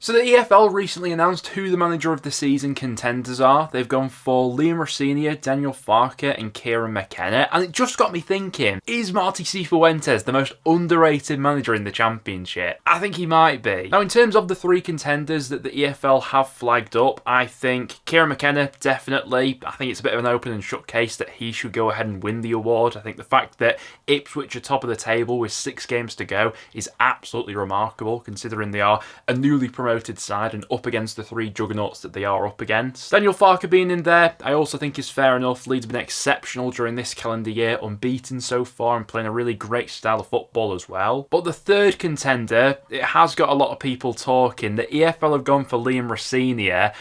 So the EFL recently announced who the manager of the season contenders are. They've gone for Liam Rosenior, Daniel Farke and Kieran McKenna, and it just got me thinking, is Marty Cifuentes the most underrated manager in the Championship? I think he might be. Now in terms of the three contenders that the EFL have flagged up, I think Kieran McKenna, definitely. I think it's a bit of an open and shut case that he should go ahead and win the award. I think the fact that Ipswich are top of the table with 6 games to go is absolutely remarkable, considering they are a newly promoted side and up against the 3 juggernauts that they are up against. Daniel Farke being in there, I also think is fair enough. Leeds have been exceptional during this calendar year, unbeaten so far and playing a really great style of football as well. But the third contender, it has got a lot of people talking. The EFL have gone for Liam Rosenior.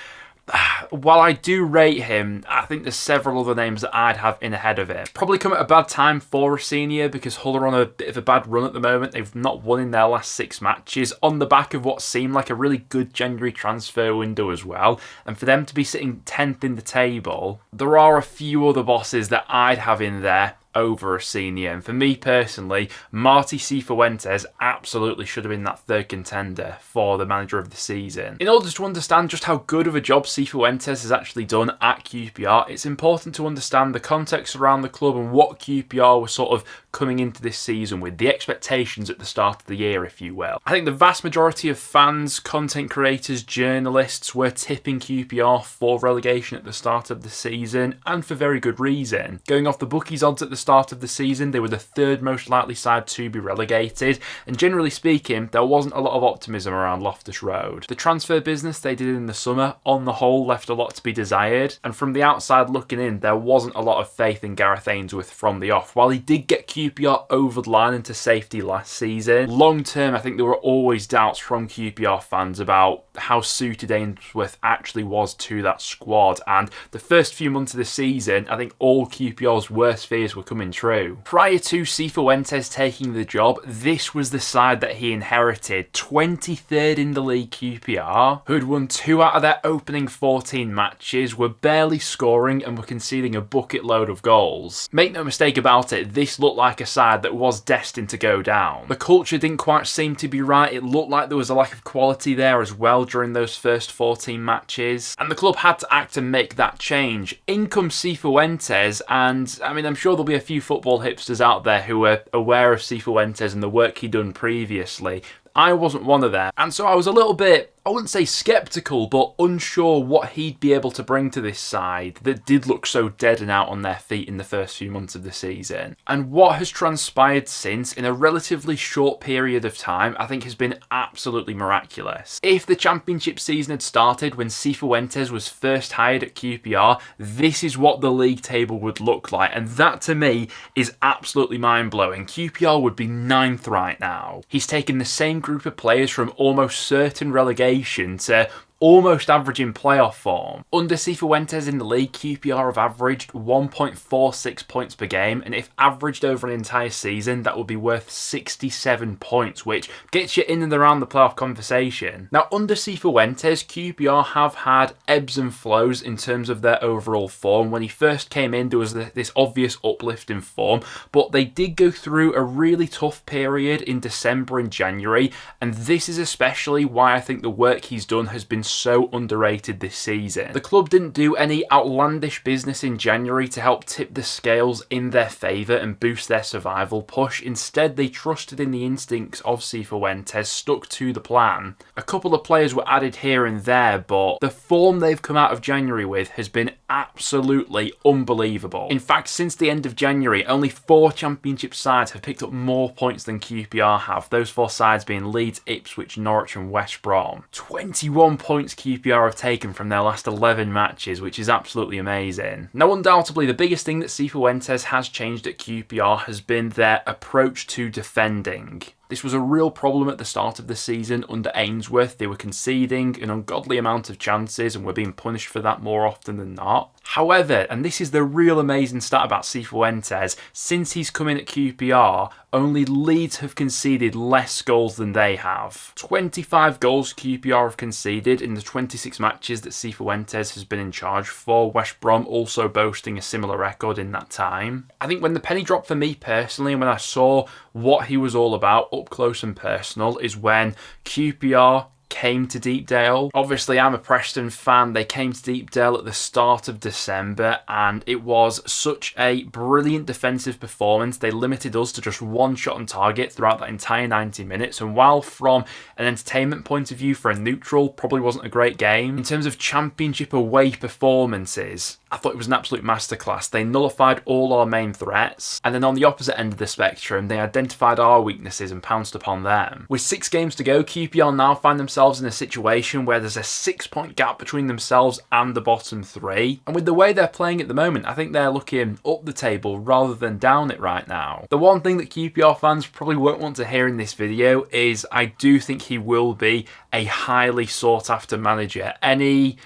While I do rate him, I think there's several other names that I'd have in ahead of him. Probably come at a bad time for Rosenior because Hull are on a bit of a bad run at the moment. They've not won in their last 6 matches on the back of what seemed like a really good January transfer window as well. And for them to be sitting 10th in the table, there are a few other bosses that I'd have in there over a senior. And for me personally, Marty Cifuentes absolutely should have been that third contender for the manager of the season. In order to understand just how good of a job Cifuentes has actually done at QPR, it's important to understand the context around the club and what QPR were sort of coming into this season with, the expectations at the start of the year, if you will. I think the vast majority of fans, content creators, journalists were tipping QPR for relegation at the start of the season, and for very good reason. Going off the bookies odds at the start of the season, they were the 3rd most likely side to be relegated, and generally speaking, there wasn't a lot of optimism around Loftus Road. The transfer business they did in the summer, on the whole, left a lot to be desired, and from the outside looking in, there wasn't a lot of faith in Gareth Ainsworth from the off. While he did get QPR over the line into safety last season, long term, I think there were always doubts from QPR fans about how suited Ainsworth actually was to that squad, and the first few months of the season, I think all QPR's worst fears were coming true. Prior to Cifuentes taking the job, this was the side that he inherited, 23rd in the league QPR, who had won 2 out of their opening 14 matches, were barely scoring and were conceding a bucket load of goals. Make no mistake about it, this looked like a side that was destined to go down. The culture didn't quite seem to be right, it looked like there was a lack of quality there as well during those first 14 matches, and the club had to act and make that change. In comes Cifuentes, and I mean, I'm sure there'll be a few football hipsters out there who are aware of Cifuentes and the work he'd done previously. I wasn't one of them, and so I was a little bit, I wouldn't say sceptical, but unsure what he'd be able to bring to this side that did look so dead and out on their feet in the first few months of the season. And what has transpired since, in a relatively short period of time, I think has been absolutely miraculous. If the Championship season had started when Cifuentes was first hired at QPR, this is what the league table would look like, and that to me is absolutely mind-blowing. QPR would be 9th right now. He's taken the same group of players from almost certain relegation to almost averaging playoff form. Under Cifuentes in the league, QPR have averaged 1.46 points per game, and if averaged over an entire season, that would be worth 67 points, which gets you in and around the playoff conversation. Now, under Cifuentes, QPR have had ebbs and flows in terms of their overall form. When he first came in, there was this obvious uplift in form, but they did go through a really tough period in December and January, and this is especially why I think the work he's done has been so underrated this season. The club didn't do any outlandish business in January to help tip the scales in their favour and boost their survival push. Instead, they trusted in the instincts of Cifuentes, stuck to the plan. A couple of players were added here and there, but the form they've come out of January with has been absolutely unbelievable. In fact, since the end of January, only 4 Championship sides have picked up more points than QPR have. Those 4 sides being Leeds, Ipswich, Norwich and West Brom. 21 points QPR have taken from their last 11 matches, which is absolutely amazing. Now, undoubtedly, the biggest thing that Cifuentes has changed at QPR has been their approach to defending. This was a real problem at the start of the season under Ainsworth. They were conceding an ungodly amount of chances and were being punished for that more often than not. However, and this is the real amazing stat about Cifuentes, since he's come in at QPR, only Leeds have conceded less goals than they have. 25 goals QPR have conceded in the 26 matches that Cifuentes has been in charge for, West Brom also boasting a similar record in that time. I think when the penny dropped for me personally, and when I saw what he was all about up close and personal, is when QPR came to Deepdale. Obviously, I'm a Preston fan. They came to Deepdale at the start of December, and it was such a brilliant defensive performance. They limited us to just one shot on target throughout that entire 90 minutes, and while from an entertainment point of view for a neutral, probably wasn't a great game, in terms of championship away performances, I thought it was an absolute masterclass. They nullified all our main threats, and then on the opposite end of the spectrum, they identified our weaknesses and pounced upon them. With 6 games to go, QPR now find themselves in a situation where there's a 6-point gap between themselves and the bottom 3, and with the way they're playing at the moment, I think they're looking up the table rather than down it right now. The one thing that QPR fans probably won't want to hear in this video is I do think he will be a highly sought after manager. Any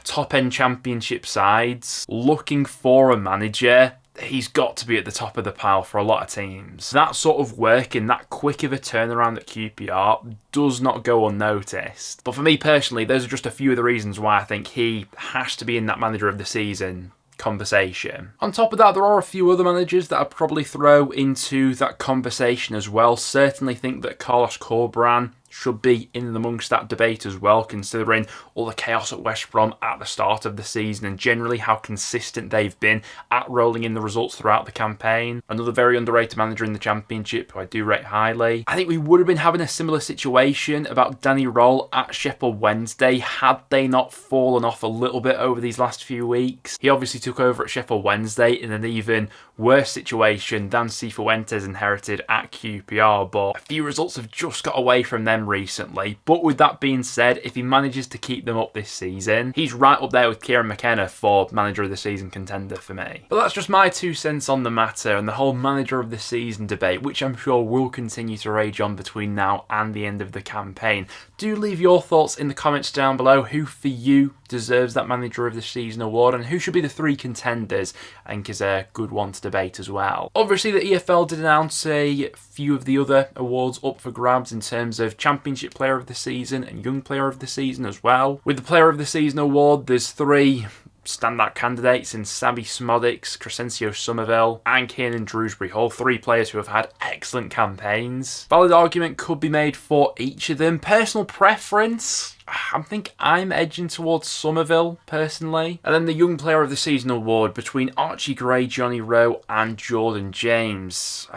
top-end championship sides looking for a manager, he's got to be at the top of the pile for a lot of teams. That sort of work in that quick of a turnaround at QPR does not go unnoticed. But for me personally, those are just a few of the reasons why I think he has to be in that manager of the season conversation. On top of that, there are a few other managers that I'd probably throw into that conversation as well. Certainly think that Carlos Corberán should be in and amongst that debate as well, considering all the chaos at West Brom at the start of the season and generally how consistent they've been at rolling in the results throughout the campaign. Another very underrated manager in the Championship who I do rate highly. I think we would have been having a similar situation about Danny Röhl at Sheffield Wednesday had they not fallen off a little bit over these last few weeks. He obviously took over at Sheffield Wednesday in an even worse situation than Cifuentes inherited at QPR, but a few results have just got away from them recently. But with that being said, if he manages to keep them up this season, he's right up there with Kieran McKenna for manager of the season contender for me. But that's just my 2 cents on the matter and the whole manager of the season debate, which I'm sure will continue to rage on between now and the end of the campaign. Do leave your thoughts in the comments down below. Who for you deserves that manager of the season award and who should be the 3 contenders? I think is a good one to debate as well. Obviously, the EFL did announce a few of the other awards up for grabs in terms of Championship Player of the Season and Young Player of the Season as well. With the Player of the Season award, there's 3 standout candidates in Sammy Smodics, Crescencio Somerville and Kiernan Drewsbury, all 3 players who have had excellent campaigns. Valid argument could be made for each of them. Personal preference, I think I'm edging towards Somerville, personally. And then the Young Player of the Season award between Archie Gray, Johnny Rowe and Jordan James.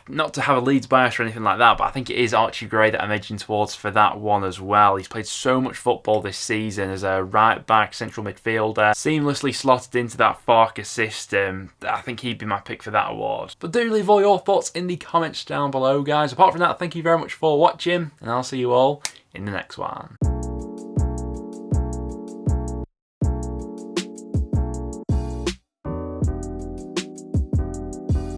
Not to have a Leeds bias or anything like that, but I think it is Archie Gray that I'm edging towards for that one as well. He's played so much football this season as a right-back central midfielder, seamlessly slotted into that Farke system. I think he'd be my pick for that award. But do leave all your thoughts in the comments down below, guys. Apart from that, thank you very much for watching, and I'll see you all in the next one.